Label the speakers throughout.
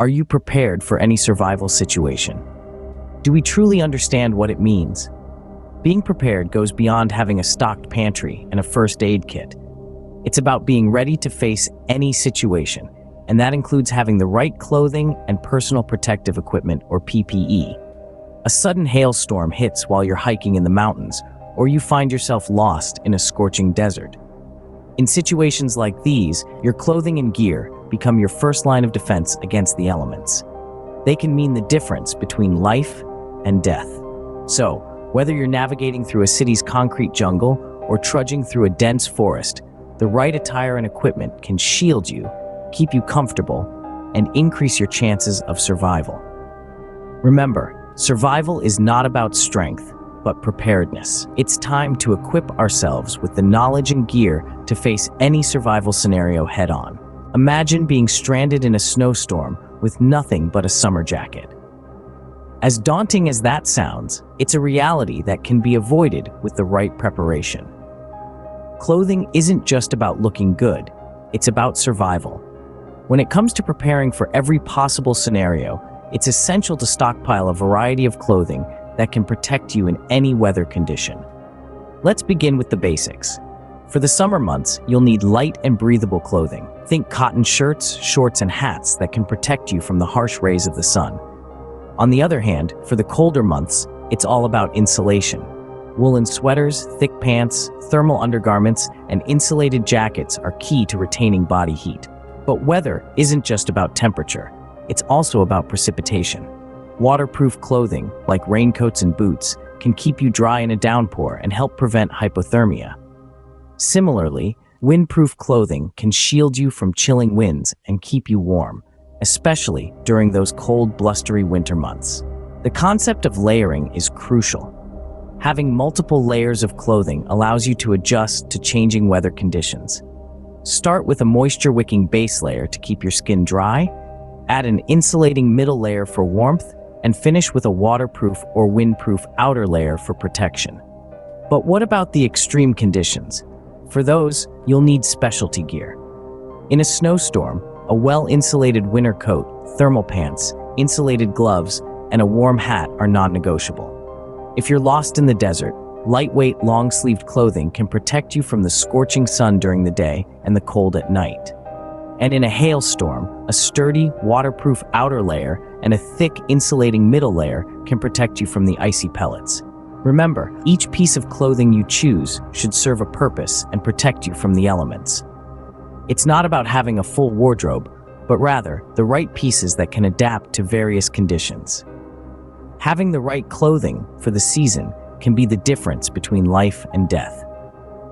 Speaker 1: Are you prepared for any survival situation? Do we truly understand what it means? Being prepared goes beyond having a stocked pantry and a first aid kit. It's about being ready to face any situation, and that includes having the right clothing and personal protective equipment, or PPE. A sudden hailstorm hits while you're hiking in the mountains, or you find yourself lost in a scorching desert. In situations like these, your clothing and gear become your first line of defense against the elements. They can mean the difference between life and death. So, whether you're navigating through a city's concrete jungle or trudging through a dense forest, the right attire and equipment can shield you, keep you comfortable, and increase your chances of survival. Remember, survival is not about strength, but preparedness. It's time to equip ourselves with the knowledge and gear to face any survival scenario head-on. Imagine being stranded in a snowstorm with nothing but a summer jacket. As daunting as that sounds, it's a reality that can be avoided with the right preparation. Clothing isn't just about looking good, it's about survival. When it comes to preparing for every possible scenario, it's essential to stockpile a variety of clothing that can protect you in any weather condition. Let's begin with the basics. For the summer months, you'll need light and breathable clothing. Think cotton shirts, shorts, and hats that can protect you from the harsh rays of the sun. On the other hand, for the colder months, it's all about insulation. Woolen sweaters, thick pants, thermal undergarments, and insulated jackets are key to retaining body heat. But weather isn't just about temperature, it's also about precipitation. Waterproof clothing, like raincoats and boots, can keep you dry in a downpour and help prevent hypothermia. Similarly, windproof clothing can shield you from chilling winds and keep you warm, especially during those cold, blustery winter months. The concept of layering is crucial. Having multiple layers of clothing allows you to adjust to changing weather conditions. Start with a moisture-wicking base layer to keep your skin dry, add an insulating middle layer for warmth, and finish with a waterproof or windproof outer layer for protection. But what about the extreme conditions? For those, you'll need specialty gear. In a snowstorm, a well-insulated winter coat, thermal pants, insulated gloves, and a warm hat are non-negotiable. If you're lost in the desert, lightweight, long-sleeved clothing can protect you from the scorching sun during the day and the cold at night. And in a hailstorm, a sturdy, waterproof outer layer and a thick, insulating middle layer can protect you from the icy pellets. Remember, each piece of clothing you choose should serve a purpose and protect you from the elements. It's not about having a full wardrobe, but rather the right pieces that can adapt to various conditions. Having the right clothing for the season can be the difference between life and death.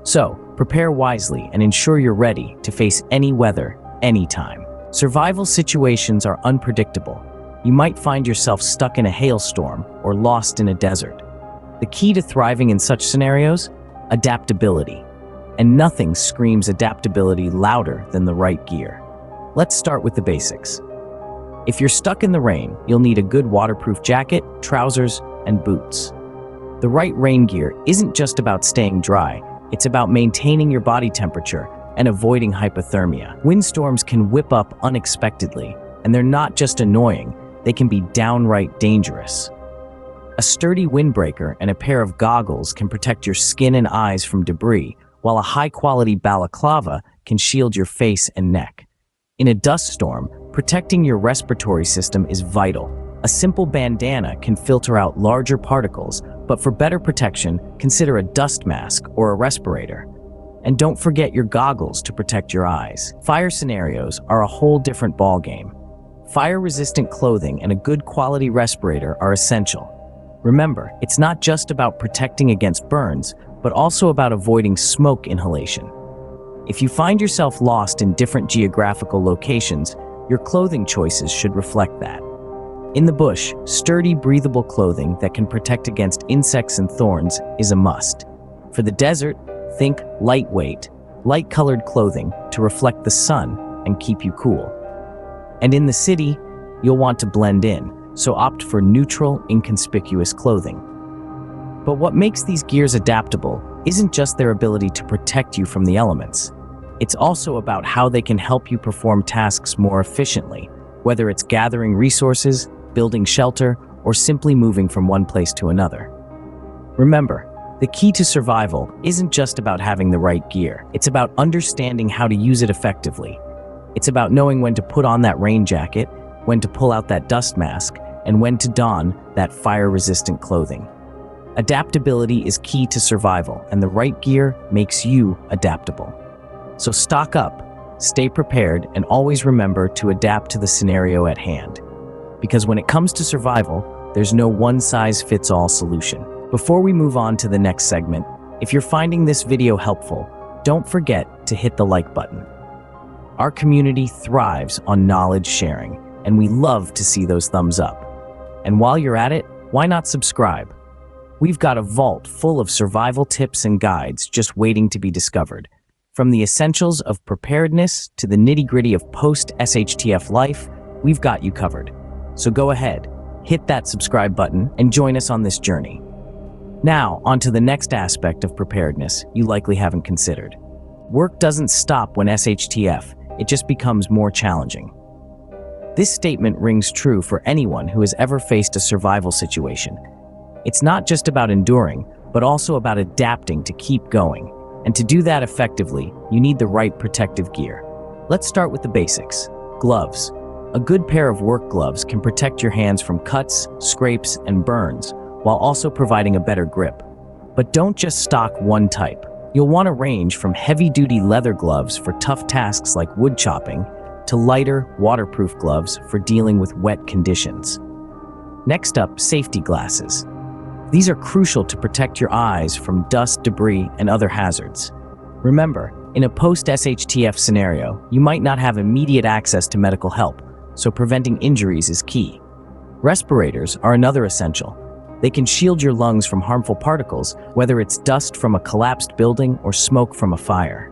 Speaker 1: So, prepare wisely and ensure you're ready to face any weather, anytime. Survival situations are unpredictable. You might find yourself stuck in a hailstorm or lost in a desert. The key to thriving in such scenarios? Adaptability. And nothing screams adaptability louder than the right gear. Let's start with the basics. If you're stuck in the rain, you'll need a good waterproof jacket, trousers, and boots. The right rain gear isn't just about staying dry, it's about maintaining your body temperature and avoiding hypothermia. Windstorms can whip up unexpectedly, and they're not just annoying, they can be downright dangerous. A sturdy windbreaker and a pair of goggles can protect your skin and eyes from debris, while a high-quality balaclava can shield your face and neck. In a dust storm, protecting your respiratory system is vital. A simple bandana can filter out larger particles, but for better protection, consider a dust mask or a respirator. And don't forget your goggles to protect your eyes. Fire scenarios are a whole different ballgame. Fire-resistant clothing and a good quality respirator are essential. Remember, it's not just about protecting against burns, but also about avoiding smoke inhalation. If you find yourself lost in different geographical locations, your clothing choices should reflect that. In the bush, sturdy, breathable clothing that can protect against insects and thorns is a must. For the desert, think lightweight, light-colored clothing to reflect the sun and keep you cool. And in the city, you'll want to blend in, so opt for neutral, inconspicuous clothing. But what makes these gears adaptable isn't just their ability to protect you from the elements. It's also about how they can help you perform tasks more efficiently, whether it's gathering resources, building shelter, or simply moving from one place to another. Remember, the key to survival isn't just about having the right gear. It's about understanding how to use it effectively. It's about knowing when to put on that rain jacket, when to pull out that dust mask, and when to don that fire-resistant clothing. Adaptability is key to survival, and the right gear makes you adaptable. So stock up, stay prepared, and always remember to adapt to the scenario at hand. Because when it comes to survival, there's no one-size-fits-all solution. Before we move on to the next segment, if you're finding this video helpful, don't forget to hit the like button. Our community thrives on knowledge sharing, and we love to see those thumbs up. And while you're at it, why not subscribe? We've got a vault full of survival tips and guides just waiting to be discovered. From the essentials of preparedness to the nitty-gritty of post-SHTF life, we've got you covered. So go ahead, hit that subscribe button and join us on this journey. Now, on to the next aspect of preparedness you likely haven't considered. Work doesn't stop when SHTF, it just becomes more challenging. This statement rings true for anyone who has ever faced a survival situation. It's not just about enduring, but also about adapting to keep going. And to do that effectively, you need the right protective gear. Let's start with the basics. Gloves. A good pair of work gloves can protect your hands from cuts, scrapes, and burns, while also providing a better grip. But don't just stock one type. You'll want to range from heavy-duty leather gloves for tough tasks like wood chopping to lighter, waterproof gloves for dealing with wet conditions. Next up, safety glasses. These are crucial to protect your eyes from dust, debris, and other hazards. Remember, in a post-SHTF scenario, you might not have immediate access to medical help, so preventing injuries is key. Respirators are another essential. They can shield your lungs from harmful particles, whether it's dust from a collapsed building or smoke from a fire.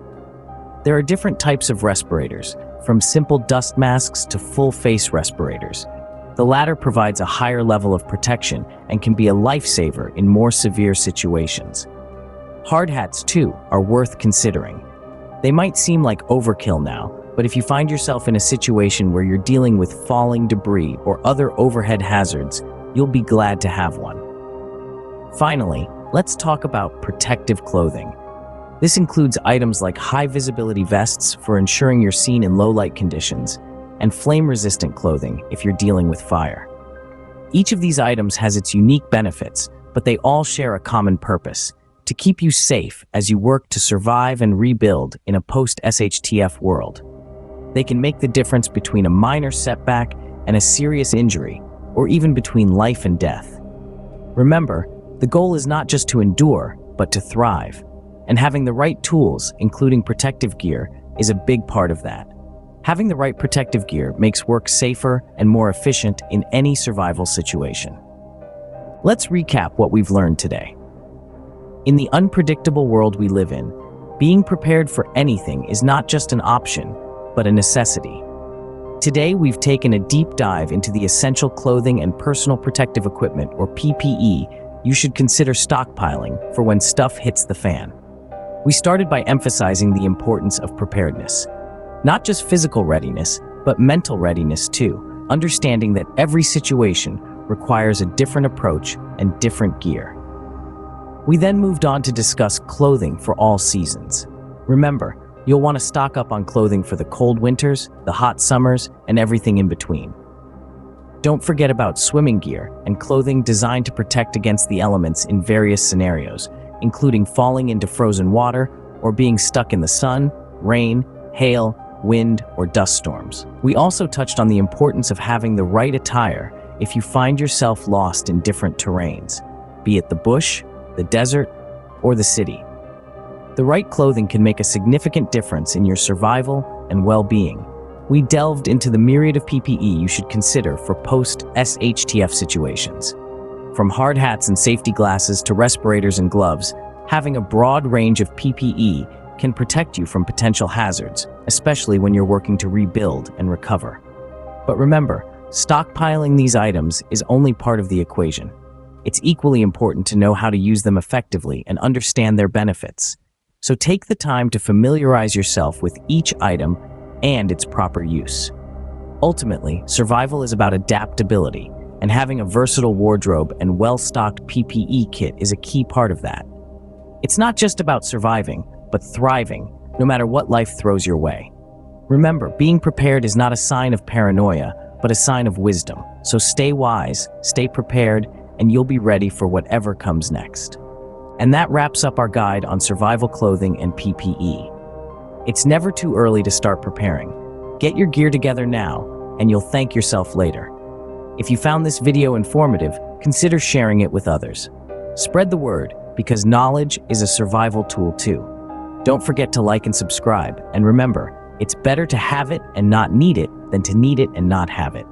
Speaker 1: There are different types of respirators, from simple dust masks to full-face respirators. The latter provides a higher level of protection and can be a lifesaver in more severe situations. Hard hats, too, are worth considering. They might seem like overkill now, but if you find yourself in a situation where you're dealing with falling debris or other overhead hazards, you'll be glad to have one. Finally, let's talk about protective clothing. This includes items like high-visibility vests for ensuring you're seen in low-light conditions, and flame-resistant clothing if you're dealing with fire. Each of these items has its unique benefits, but they all share a common purpose: to keep you safe as you work to survive and rebuild in a post-SHTF world. They can make the difference between a minor setback and a serious injury, or even between life and death. Remember, the goal is not just to endure, but to thrive. And having the right tools, including protective gear, is a big part of that. Having the right protective gear makes work safer and more efficient in any survival situation. Let's recap what we've learned today. In the unpredictable world we live in, being prepared for anything is not just an option, but a necessity. Today, we've taken a deep dive into the essential clothing and personal protective equipment, or PPE, you should consider stockpiling for when stuff hits the fan. We started by emphasizing the importance of preparedness. Not just physical readiness, but mental readiness too, understanding that every situation requires a different approach and different gear. We then moved on to discuss clothing for all seasons. Remember, you'll want to stock up on clothing for the cold winters, the hot summers, and everything in between. Don't forget about swimming gear and clothing designed to protect against the elements in various scenarios, including falling into frozen water or being stuck in the sun, rain, hail, wind, or dust storms. We also touched on the importance of having the right attire if you find yourself lost in different terrains, be it the bush, the desert, or the city. The right clothing can make a significant difference in your survival and well-being. We delved into the myriad of PPE you should consider for post-SHTF situations. From hard hats and safety glasses to respirators and gloves, having a broad range of PPE can protect you from potential hazards, especially when you're working to rebuild and recover. But remember, stockpiling these items is only part of the equation. It's equally important to know how to use them effectively and understand their benefits. So take the time to familiarize yourself with each item and its proper use. Ultimately, survival is about adaptability, and having a versatile wardrobe and well-stocked PPE kit is a key part of that. It's not just about surviving, but thriving, no matter what life throws your way. Remember, being prepared is not a sign of paranoia, but a sign of wisdom. So stay wise, stay prepared, and you'll be ready for whatever comes next. And that wraps up our guide on survival clothing and PPE. It's never too early to start preparing. Get your gear together now, and you'll thank yourself later. If you found this video informative, consider sharing it with others. Spread the word, because knowledge is a survival tool too. Don't forget to like and subscribe, and remember, it's better to have it and not need it than to need it and not have it.